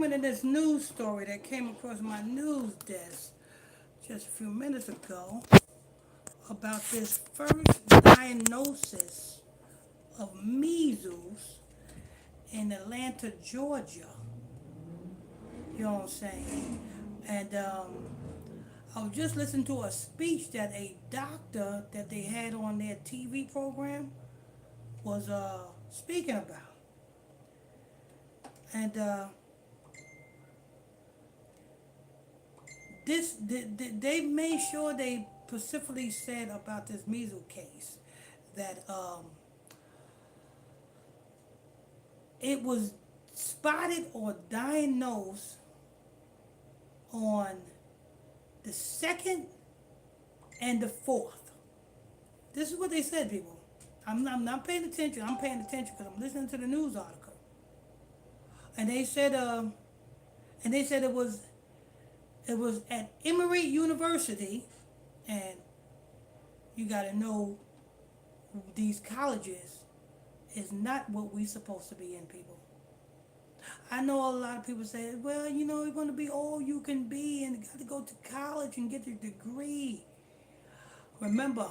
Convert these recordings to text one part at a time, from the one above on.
In this news story that came across my news desk just a few minutes ago about this first diagnosis of measles in Atlanta, Georgia. You know what I'm saying? And I was just listening to a speech that a doctor that they had on their TV program was speaking about. And they made sure they specifically said about this measles case that it was spotted or diagnosed on the second and the fourth. This is what they said, people. I'm not paying attention. I'm paying attention because I'm listening to the news article. And they said it was at Emory University, and you got to know these colleges is not what we supposed to be in, people. I know a lot of people say, well, you're going to be all you can be and you got to go to college and get your degree. Remember,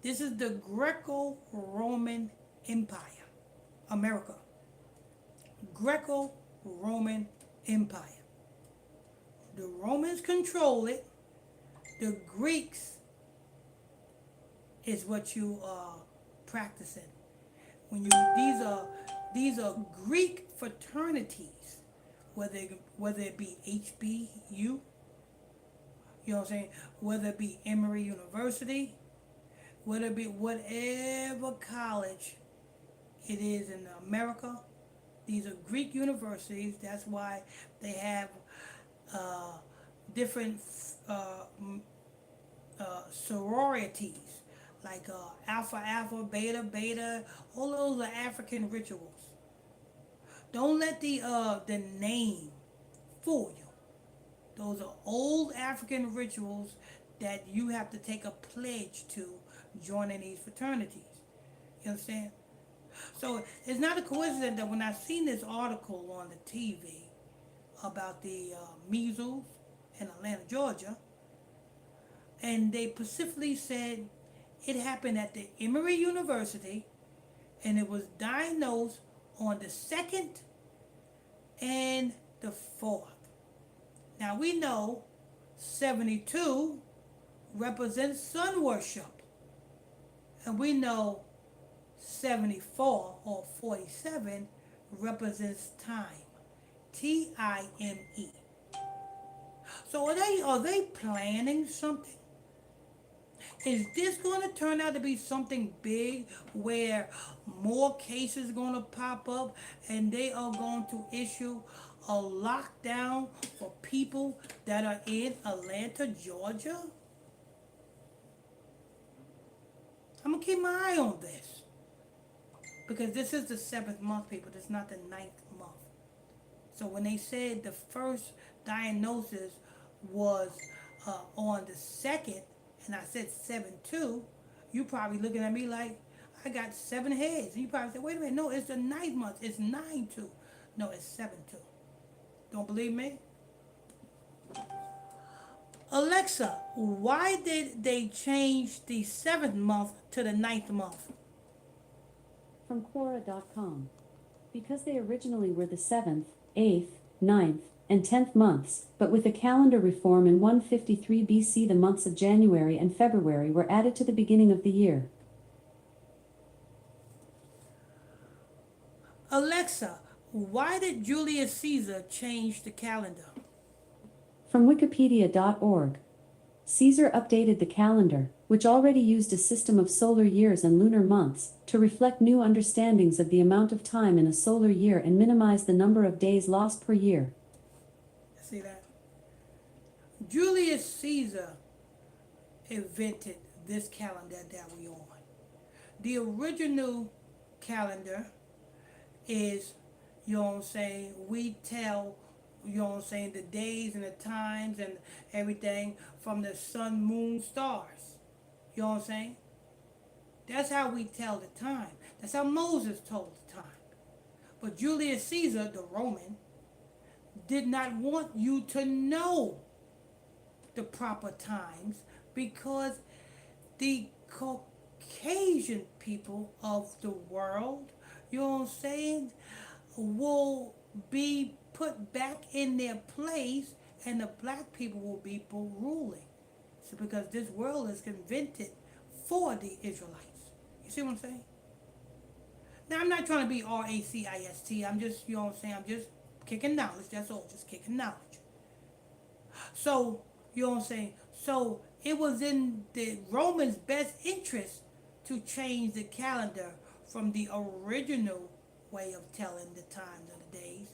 this is the Greco-Roman Empire, America. Greco-Roman Empire. The Romans control it. The Greeks is what you are practicing. When you these are Greek fraternities, whether it be HBU, you know what I'm saying, whether it be Emory University, whether it be whatever college it is in America, these are Greek universities. That's why they have different sororities like alpha alpha, beta beta. All those are African rituals. Don't let the name fool you. Those are old African rituals that you have to take a pledge to joining these fraternities. You understand? So it's not a coincidence that when I seen this article on the TV about the measles in Atlanta, Georgia, and they specifically said it happened at the Emory University, and it was diagnosed on the second and the fourth. Now we know 72 represents sun worship, and we know 74 or 47 represents time. Time. So are they planning something? Is this going to turn out to be something big where more cases are going to pop up and they are going to issue a lockdown for people that are in Atlanta, Georgia? I'm going to keep my eye on this because this is the 7th month, people. This is not the 9th month. So when they said the first diagnosis was on the 2nd, and I said 7-2, you probably looking at me like I got 7 heads. And you probably say, wait a minute, no, it's the 9th month. It's 9-2. No, it's 7-2. Don't believe me? Alexa, why did they change the 7th month to the 9th month? From Quora.com. Because they originally were the 7th, 8th, 9th, and 10th months, but with a calendar reform in 153 BC, the months of January and February were added to the beginning of the year. Alexa, why did Julius Caesar change the calendar? From Wikipedia.org. Caesar updated the calendar, which already used a system of solar years and lunar months, to reflect new understandings of the amount of time in a solar year and minimize the number of days lost per year. See that? Julius Caesar invented this calendar that we on. The original calendar is, you know what I'm saying, we tell, you know what I'm saying, the days and the times and everything from the sun, moon, stars. You know what I'm saying? That's how we tell the time. That's how Moses told the time. But Julius Caesar, the Roman, did not want you to know the proper times because the Caucasian people of the world, you know what I'm saying, will be put back in their place and the black people will be ruling. So because this world is invented for the Israelites. You see what I'm saying? Now I'm not trying to be racist. I'm just, you know what I'm saying, I'm just kicking knowledge, that's all, just kicking knowledge. So, you know what I'm saying? So it was in the Romans' best interest to change the calendar from the original way of telling the times of the days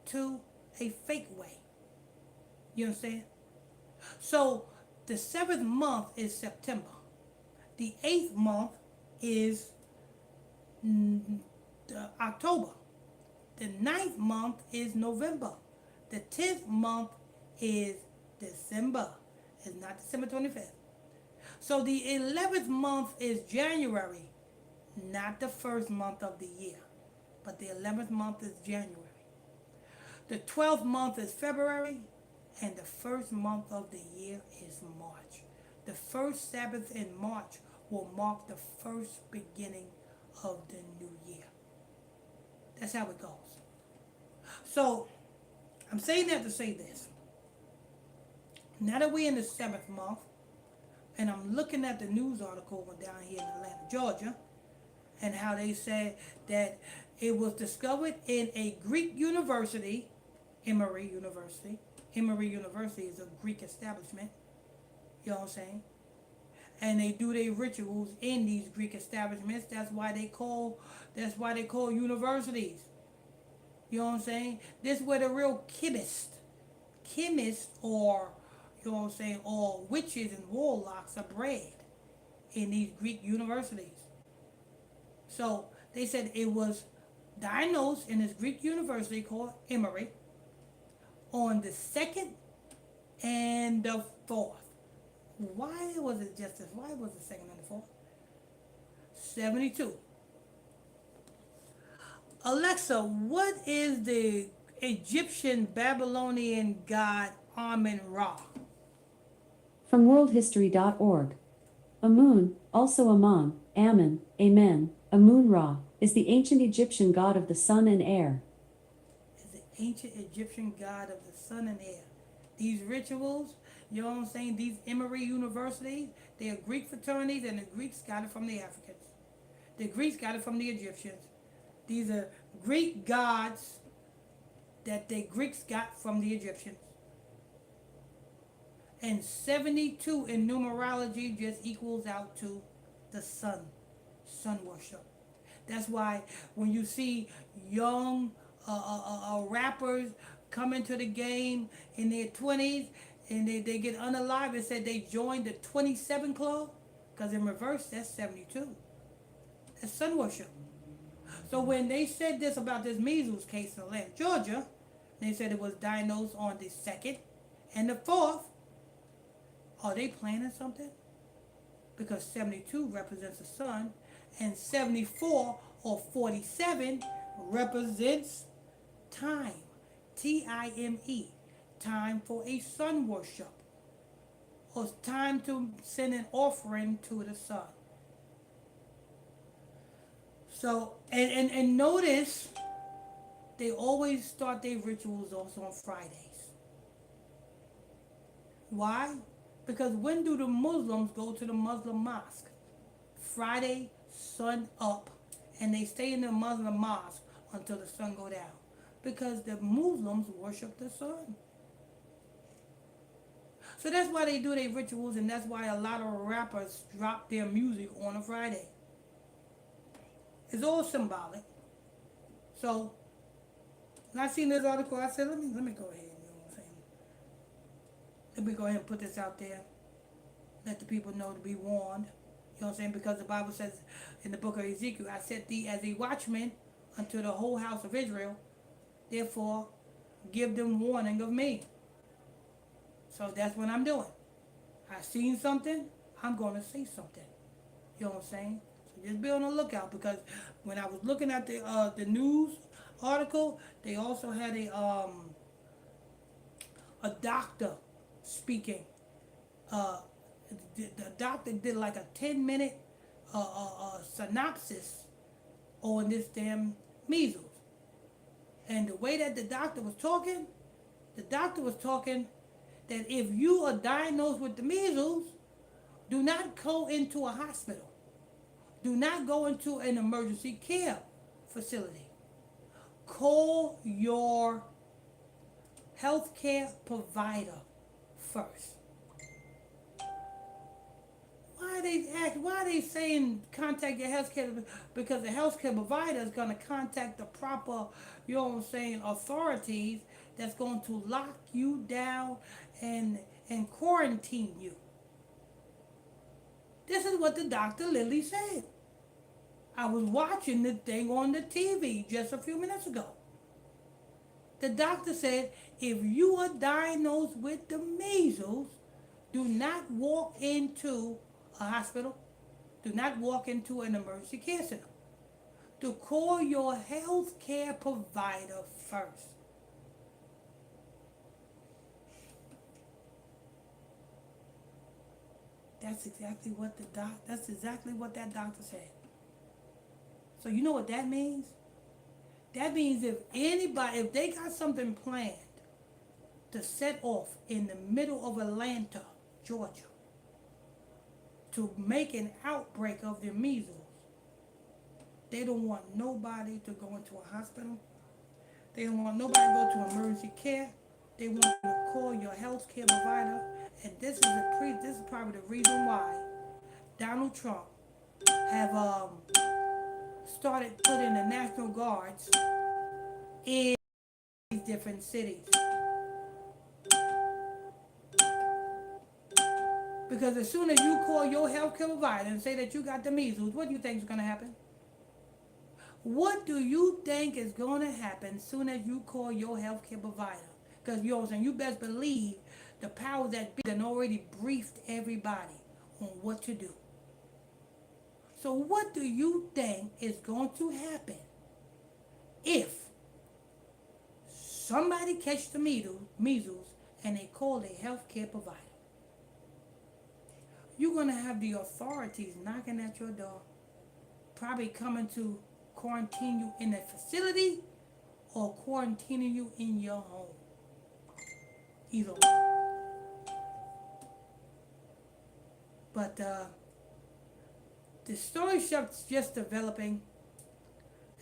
to a fake way. You understand? So the seventh month is September. The eighth month is October. The ninth month is November. The 10th month is December. It's not December 25th. So the 11th month is January, not the first month of the year, but the 11th month is January. The 12th month is February, and the first month of the year is March. The first Sabbath in March will mark the first beginning of the new year. That's how it goes. So, I'm saying that to say this. Now that we're in the seventh month, and I'm looking at the news article down here in Atlanta, Georgia, and how they said that it was discovered in a Greek university, Emory University. Emory University is a Greek establishment, you know what I'm saying? And they do their rituals in these Greek establishments. That's why they call universities. You know what I'm saying? This is where the real chemists or, you know what I'm saying, or witches and warlocks are bred in these Greek universities. So they said it was diagnosed in this Greek university called Emory on the second and the fourth. Why was it just this? Why was the second and the fourth? 72. Alexa, what is the Egyptian Babylonian god Amun Ra? From worldhistory.org. Amun, also Amon, Ammon, Amen, Amun-Ra, is the ancient Egyptian god of the sun and air. Is the ancient Egyptian god of the sun and air. These rituals, you know what I'm saying, these Emory universities, they are Greek fraternities and the Greeks got it from the Africans. The Greeks got it from the Egyptians. These are Greek gods that the Greeks got from the Egyptians. And 72 in numerology just equals out to the sun worship. That's why when you see young rappers come into the game in their 20s and they get unalive, it said they joined the 27 club, because in reverse, that's 72. That's sun worship. So when they said this about this measles case in Atlanta, Georgia, they said it was diagnosed on the 2nd and the 4th. Are they planning something? Because 72 represents the sun, and 74 or 47 represents time. Time. Time for a sun worship. Or time to send an offering to the sun. So, and notice, they always start their rituals also on Fridays. Why? Because when do the Muslims go to the Muslim mosque? Friday, sun up, and they stay in the Muslim mosque until the sun go down. Because the Muslims worship the sun. So that's why they do their rituals, and that's why a lot of rappers drop their music on a Friday. It's all symbolic. So when I seen this article, I said, let me go ahead, you know what I'm saying? Let me go ahead and put this out there. Let the people know to be warned. You know what I'm saying? Because the Bible says in the book of Ezekiel, I set thee as a watchman unto the whole house of Israel. Therefore, give them warning of me. So that's what I'm doing. I seen something, I'm going to say something. You know what I'm saying? So just be on the lookout, because when I was looking at the news article, they also had a doctor speaking. Uh, the doctor did like a 10-minute synopsis on this damn measles. And the way that the doctor was talking that if you are diagnosed with the measles, do not go into a hospital. Do not go into an emergency care facility. Call your healthcare provider first. Why are they saying contact your healthcare? Because the healthcare provider is going to contact the proper, you know what I'm saying, authorities that's going to lock you down and and quarantine you. This is what the doctor literally said. I was watching the thing on the TV just a few minutes ago. The doctor said if you are diagnosed with the measles, do not walk into a hospital. Do not walk into an emergency care center. To call your health care provider first. That's exactly what that's exactly what that doctor said. So you know what that means? That means if they got something planned to set off in the middle of Atlanta, Georgia, to make an outbreak of the measles, they don't want nobody to go into a hospital. They don't want nobody to go to emergency care. They want you to call your health care provider. And this is probably the reason why Donald Trump have started putting the National Guards in these different cities. Because as soon as you call your healthcare provider and say that you got the measles, what do you think is going to happen? What do you think is going to happen as soon as you call your healthcare provider? Because you know what I'm saying, you best believe the powers that be done already briefed everybody on what to do. So what do you think is going to happen if somebody catch the measles and they call their healthcare provider? You're going to have the authorities knocking at your door, probably coming to quarantine you in a facility or quarantining you in your home. Either one. But the story's just developing,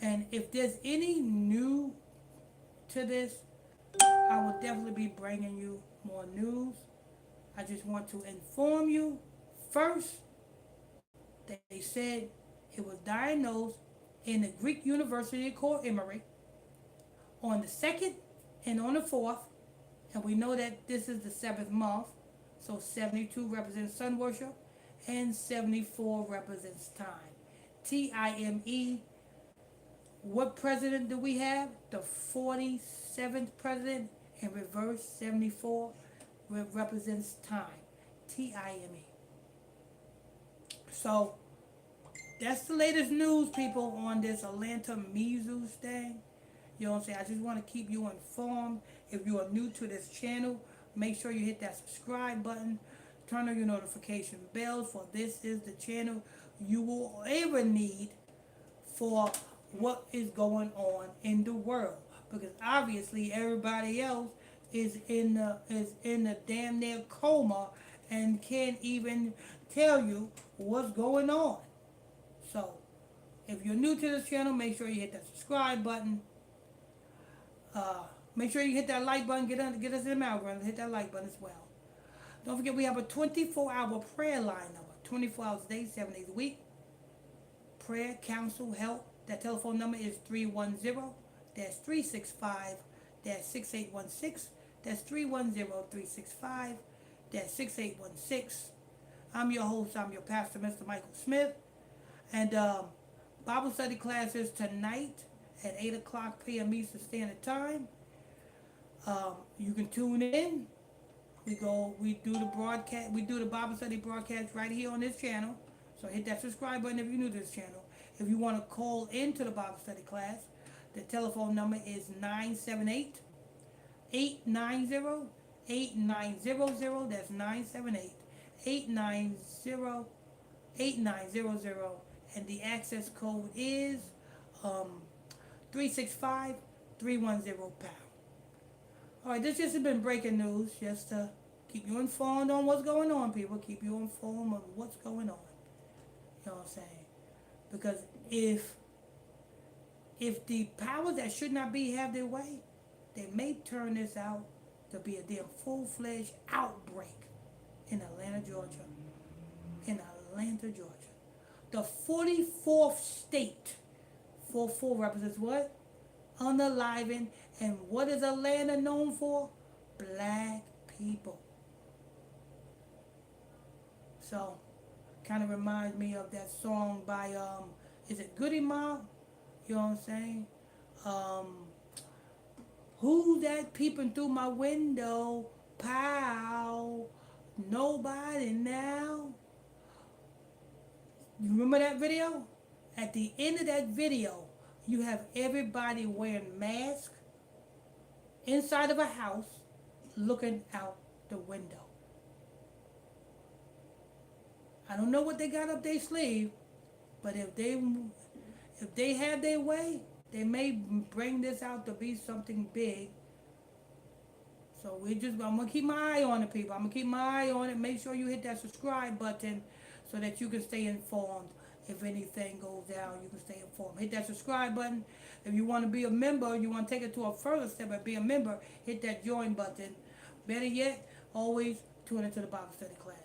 and if there's any new to this, I will definitely be bringing you more news. I just want to inform you first that they said it was diagnosed in the Greek University called Emory on the 2nd and on the 4th, and we know that this is the 7th month, so 72 represents sun worship and 74 represents time. Time. What president do we have? The 47th president. In reverse, 74 represents time. Time. So that's the latest news, people, on this Atlanta measles thing. You know what I'm saying? I just want to keep you informed. If you are new to this channel, make sure you hit that subscribe button. Turn on your notification bells, for this is the channel you will ever need for what is going on in the world. Because obviously everybody else is in a damn near coma and can't even tell you what's going on. So if you're new to this channel, make sure you hit that subscribe button. Make sure you hit that like button. Get us in the algorithm. Hit that like button as well. Don't forget we have a 24-hour prayer line number. 24 hours a day, 7 days a week. Prayer, counsel, help. That telephone number is 310-365-6816. That's 310-365-6816. I'm your host. I'm your pastor, Mr. Michael Smith. And Bible study classes tonight at 8 o'clock p.m. Eastern Standard Time. You can tune in. We do the broadcast. We do the Bible study broadcast right here on this channel. So hit that subscribe button if you're new to this channel. If you want to call into the Bible study class, the telephone number is 978-890-8255. 8900. That's 978 890 8900. And the access code is um, 365 310 pound. All right, this just has been breaking news, just to keep you informed on what's going on, people. Keep you informed on what's going on. You know what I'm saying? Because if if the powers that should not be have their way, they may turn this out to be a damn full-fledged outbreak in Atlanta, Georgia. In Atlanta, Georgia. The 44th state. 44 represents what? Unaliving. And what is Atlanta known for? Black people. So, kind of reminds me of that song by, is it Goody Mob? You know what I'm saying? Um, Who's that peeping through my window? Pow. Nobody now. You remember that video? At the end of that video, you have everybody wearing masks inside of a house looking out the window. I don't know what they got up their sleeve, but if they have their way, they may bring this out to be something big. So I'm gonna keep my eye on it, people. I'm gonna keep my eye on it. Make sure you hit that subscribe button so that you can stay informed. If anything goes down, you can stay informed. Hit that subscribe button. If you want to be a member, you want to take it to a further step and be a member, hit that join button. Better yet, always tune into the Bible study class.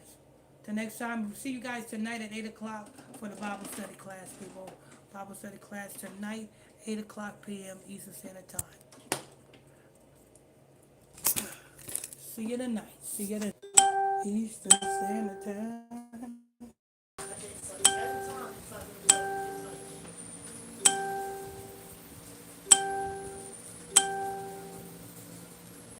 Till next time, we'll see you guys tonight at 8 o'clock for the Bible study class, people. Bible study class tonight, 8 o'clock p.m. Eastern Standard Time. See you tonight. See you tonight. Eastern Standard Time.